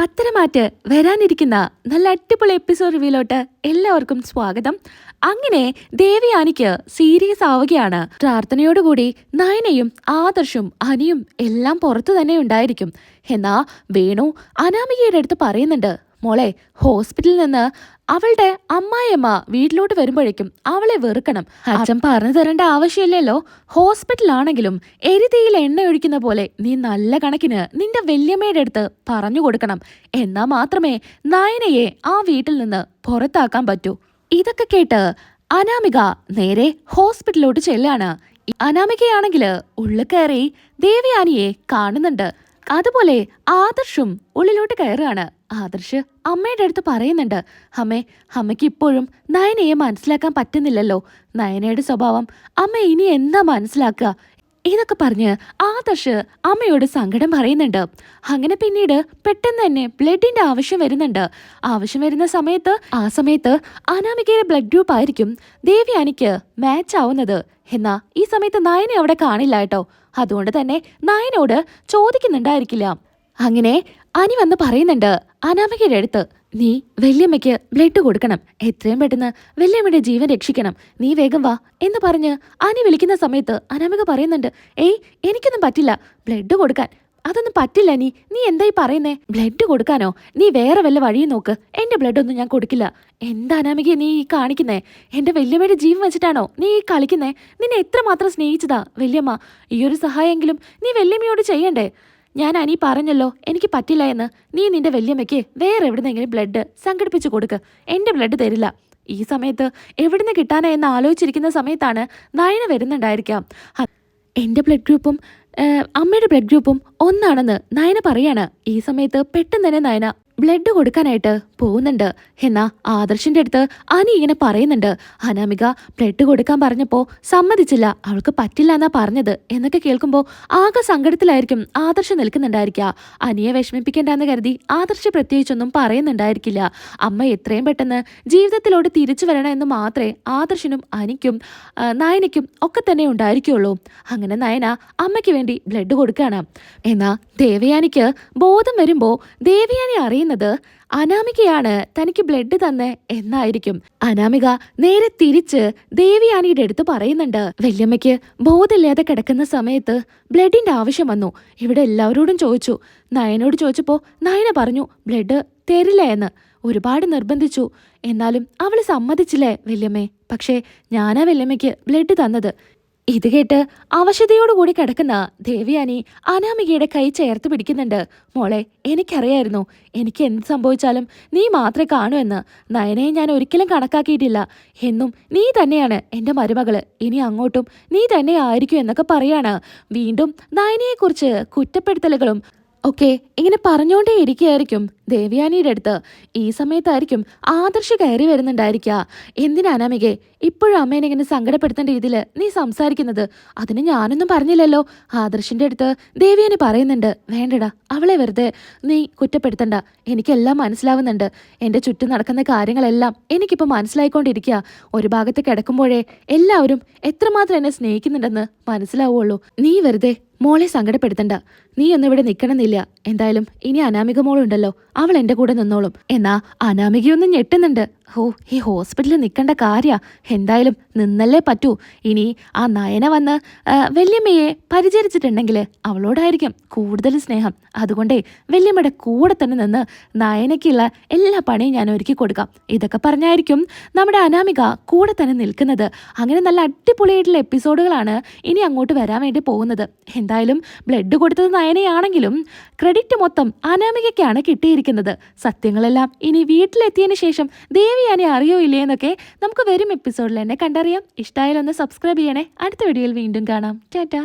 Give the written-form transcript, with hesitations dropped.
പത്തരമാറ്റ് വരാനിരിക്കുന്ന നല്ല അടിപൊളി എപ്പിസോഡ് റിവ്യൂലോട്ട് എല്ലാവർക്കും സ്വാഗതം. അങ്ങനെ ദേവയാനിക്ക് സീരിയസ് ആവുകയാണ്. പ്രാർത്ഥനയോടുകൂടി നയനയും ആദർശും അനിയും എല്ലാം പുറത്തു തന്നെ ഉണ്ടായിരിക്കും. എന്നാ വേണു അനാമികയുടെ അടുത്ത് പറയുന്നുണ്ട്, മോളെ ഹോസ്പിറ്റലിൽ നിന്ന് അവളുടെ അമ്മായിയമ്മ വീട്ടിലോട്ട് വരുമ്പോഴേക്കും അവളെ വെറുക്കണം. അച്ഛൻ പറഞ്ഞു തരേണ്ട ആവശ്യമില്ലല്ലോ. ഹോസ്പിറ്റലാണെങ്കിലും എരിതീയിൽ എണ്ണ ഒഴിക്കുന്ന പോലെ നീ നല്ല കണക്കിന് നിന്റെ വല്യമ്മയുടെ അടുത്ത് പറഞ്ഞു കൊടുക്കണം. എന്നാ മാത്രമേ നയനയെ ആ വീട്ടിൽ നിന്ന് പുറത്താക്കാൻ പറ്റൂ. ഇതൊക്കെ കേട്ട് അനാമിക നേരെ ഹോസ്പിറ്റലിലോട്ട് ചെല്ലാണ്. അനാമികയാണെങ്കില് ഉള്ളിൽ കയറി ദേവയാനിയെ കാണുന്നുണ്ട്. അതുപോലെ ആദർശും ഉള്ളിലോട്ട് കയറുകയാണ്. ആദർശ് അമ്മയുടെ അടുത്ത് പറയുന്നുണ്ട്, അമ്മയ്ക്ക് ഇപ്പോഴും നയനയെ മനസ്സിലാക്കാൻ പറ്റുന്നില്ലല്ലോ. നയനയുടെ സ്വഭാവം അമ്മ ഇനി എന്താ മനസ്സിലാക്കുക? ഇതൊക്കെ പറഞ്ഞ് ആദർശ് അമ്മയോട് സങ്കടം പറയുന്നുണ്ട്. അങ്ങനെ പിന്നീട് പെട്ടെന്ന് തന്നെ ബ്ലഡിന്റെ ആവശ്യം വരുന്നുണ്ട്. ആവശ്യം വരുന്ന സമയത്ത് അനാമികയുടെ ബ്ലഡ് ഗ്രൂപ്പ് ആയിരിക്കും ദേവയാനിക്ക് മാച്ച് ആവുന്നത്. എന്നാ ഈ സമയത്ത് നയനെ അവിടെ കാണില്ല കേട്ടോ. അതുകൊണ്ട് തന്നെ നയനോട് ചോദിക്കുന്നുണ്ടായിരിക്കില്ല. അങ്ങനെ അനി വന്ന് പറയുന്നുണ്ട് അനാമികയുടെ അടുത്ത്, നീ വല്യമ്മയ്ക്ക് ബ്ലഡ് കൊടുക്കണം, എത്രയും പെട്ടെന്ന് വല്യമ്മയുടെ ജീവൻ രക്ഷിക്കണം, നീ വേഗം വാ എന്ന് പറഞ്ഞ് അനി വിളിക്കുന്ന സമയത്ത് അനാമിക പറയുന്നുണ്ട്, ഏയ് എനിക്കൊന്നും പറ്റില്ല ബ്ലഡ് കൊടുക്കാൻ. അതൊന്നും പറ്റില്ല. നീ എന്തായി പറയുന്നേ? ബ്ലഡ് കൊടുക്കാനോ? നീ വേറെ വല്ല വഴിയും നോക്ക്. എന്റെ ബ്ലഡ് ഒന്നും ഞാൻ കൊടുക്കില്ല. എന്താ അനാമിക നീ ഈ കാണിക്കുന്നേ? എന്റെ വല്യമ്മയുടെ ജീവൻ വെച്ചിട്ടാണോ നീ ഈ കളിക്കുന്നേ? നിന്നെ എത്രമാത്രം സ്നേഹിച്ചതാ വല്യമ്മ. ഈ ഒരു സഹായമെങ്കിലും നീ വല്യമ്മയോട് ചെയ്യണ്ടേ? ഞാൻ അനി പറഞ്ഞല്ലോ എനിക്ക് പറ്റില്ല എന്ന്. നീ നിന്റെ വല്യമ്മയ്ക്ക് വേറെ എവിടുന്നെങ്കിലും ബ്ലഡ് സംഘടിപ്പിച്ചു കൊടുക്ക്. എന്റെ ബ്ലഡ് തരില്ല. ഈ സമയത്ത് എവിടുന്ന് കിട്ടാനാ എന്ന് ആലോചിച്ചിരിക്കുന്ന സമയത്താണ് നയന വരുന്നുണ്ടായിരിക്കാം. എന്റെ ബ്ലഡ് ഗ്രൂപ്പും അമ്മയുടെ ബ്ലഡ് ഗ്രൂപ്പും ഒന്നാണെന്ന് നയന പറയാണ്. ഈ സമയത്ത് പെട്ടെന്ന് തന്നെ നയന ബ്ലഡ് കൊടുക്കാനായിട്ട് പോകുന്നുണ്ട്. എന്നാ ആദർശിന്റെ അടുത്ത് അനി ഇങ്ങനെ പറയുന്നുണ്ട്, അനാമിക ബ്ലഡ് കൊടുക്കാൻ പറഞ്ഞപ്പോ സമ്മതിച്ചില്ല, അവൾക്ക് പറ്റില്ല എന്നാ പറഞ്ഞത് എന്നൊക്കെ കേൾക്കുമ്പോ ആകെ സങ്കടത്തിലായിരിക്കും ആദർശ് നിൽക്കുന്നുണ്ടായിരിക്കുക. അനിയെ വിഷമിപ്പിക്കേണ്ടെന്ന് കരുതി ആദർശ് പ്രത്യേകിച്ചൊന്നും പറയുന്നുണ്ടായിരിക്കില്ല. അമ്മ എത്രയും പെട്ടെന്ന് ജീവിതത്തിലോട്ട് തിരിച്ചു വരണം എന്ന് മാത്രമേ ആദർശിനും അനിക്കും നയനയ്ക്കും ഒക്കെ തന്നെ ഉണ്ടായിരിക്കുള്ളൂ. അങ്ങനെ നയന അമ്മയ്ക്ക് വേണ്ടി ബ്ലഡ് കൊടുക്കുകയാണ്. എന്നാ ദേവയാനിക്ക് ബോധം വരുമ്പോ ദേവയാനി അറിയുന്നത് അനാമികയാണ് തനിക്ക് ബ്ലഡ് തന്നെ എന്നായിരിക്കും. അനാമിക നേരെ തിരിച്ച് ദേവയാനിയുടെ അടുത്ത് പറയുന്നുണ്ട്, വല്യമ്മയ്ക്ക് ബോധമില്ലാതെ കിടക്കുന്ന സമയത്ത് ബ്ലഡിന്റെ ആവശ്യം വന്നു. ഇവിടെ എല്ലാവരോടും ചോദിച്ചു. നയനോട് ചോദിച്ചപ്പോ നയന പറഞ്ഞു ബ്ലഡ് തരില്ല എന്ന്. ഒരുപാട് നിർബന്ധിച്ചു. എന്നാലും അവള് സമ്മതിച്ചില്ലേ വല്യമ്മേ. പക്ഷേ ഞാനാ വല്യമ്മയ്ക്ക് ബ്ലഡ് തന്നത്. ഇത് കേട്ട് അവശതയോടുകൂടി കിടക്കുന്ന ദേവയാനി അനാമികയുടെ കൈ ചേർത്ത് പിടിക്കുന്നുണ്ട്. മോളെ, എനിക്കറിയായിരുന്നു എനിക്ക് എന്ത് സംഭവിച്ചാലും നീ മാത്രമേ കാണൂ എന്ന്. നയനയെ ഞാൻ ഒരിക്കലും കണക്കാക്കിയിട്ടില്ല. എന്നും നീ തന്നെയാണ് എൻ്റെ മരുമകള്. ഇനി അങ്ങോട്ടും നീ തന്നെ ആയിരിക്കും എന്നൊക്കെ പറയാണ്. വീണ്ടും നയനയെക്കുറിച്ച് കുറ്റപ്പെടുത്തലുകളും ഒക്കെ ഇങ്ങനെ പറഞ്ഞോണ്ടേ ഇരിക്കുകയായിരിക്കും ദേവയാനിയുടെ അടുത്ത്. ഈ സമയത്തായിരിക്കും ആദർശ് കയറി വരുന്നുണ്ടായിരിക്കുക. എന്തിനാ അനാമികെ ഇപ്പോഴും അമ്മേനെ ഇങ്ങനെ സങ്കടപ്പെടുത്തേണ്ട രീതിയിൽ നീ സംസാരിക്കുന്നത്? അതിന് ഞാനൊന്നും പറഞ്ഞില്ലല്ലോ. ആദർശിന്റെ അടുത്ത് ദേവയാനി പറയുന്നുണ്ട്, വേണ്ടടാ അവളെ വെറുതെ നീ കുറ്റപ്പെടുത്തണ്ട. എനിക്കെല്ലാം മനസ്സിലാവുന്നുണ്ട്. എൻ്റെ ചുറ്റും നടക്കുന്ന കാര്യങ്ങളെല്ലാം എനിക്കിപ്പോൾ മനസ്സിലായിക്കൊണ്ടിരിക്കുക. ഒരു ഭാഗത്ത് കിടക്കുമ്പോഴേ എല്ലാവരും എത്രമാത്രം എന്നെ സ്നേഹിക്കുന്നുണ്ടെന്ന് മനസ്സിലാവുള്ളൂ. നീ വെറുതെ മോളെ സങ്കടപ്പെടുത്തണ്ട. നീ ഒന്നും ഇവിടെ നിൽക്കണമെന്നില്ല. എന്തായാലും ഇനി അനാമിക മോളുണ്ടല്ലോ, അവൾ എൻ്റെ കൂടെ നിന്നോളും. എന്നാ അനാമികയൊന്നും ഞെട്ടുന്നുണ്ട്. ഈ ഹോസ്പിറ്റലിൽ നിൽക്കേണ്ട കാര്യ എന്തായാലും നിന്നല്ലേ പറ്റൂ. ഇനി ആ നയന വന്ന് വല്യമ്മയെ പരിചരിച്ചിട്ടുണ്ടെങ്കിൽ അവളോടായിരിക്കും കൂടുതൽ സ്നേഹം. അതുകൊണ്ടേ വല്യമ്മയുടെ കൂടെ തന്നെ നിന്ന് നയനയ്ക്കുള്ള എല്ലാ പണിയും ഞാൻ ഒരുക്കി കൊടുക്കാം. ഇതൊക്കെ പറഞ്ഞായിരിക്കും നമ്മുടെ അനാമിക കൂടെ തന്നെ നിൽക്കുന്നത്. അങ്ങനെ നല്ല അടിപൊളിയായിട്ടുള്ള എപ്പിസോഡുകളാണ് ഇനി അങ്ങോട്ട് വരാൻ വേണ്ടി പോകുന്നത്. എന്തായാലും ബ്ലഡ് കൊടുത്തത് നയനയാണെങ്കിലും ക്രെഡിറ്റ് മൊത്തം അനാമികയ്ക്കാണ് കിട്ടിയിരിക്കുന്നത്. സത്യങ്ങളെല്ലാം ഇനി വീട്ടിലെത്തിയതിനു ശേഷം ദേവയാനി അറിയോ ഇല്ലേ എന്നൊക്കെ നമുക്ക് വരും എപ്പിസോഡിൽ തന്നെ കണ്ടറിയാം. ഇഷ്ടമായാലൊന്ന് സബ്സ്ക്രൈബ് ചെയ്യണേ. അടുത്ത വീഡിയോയിൽ വീണ്ടും കാണാം. ടാറ്റാ.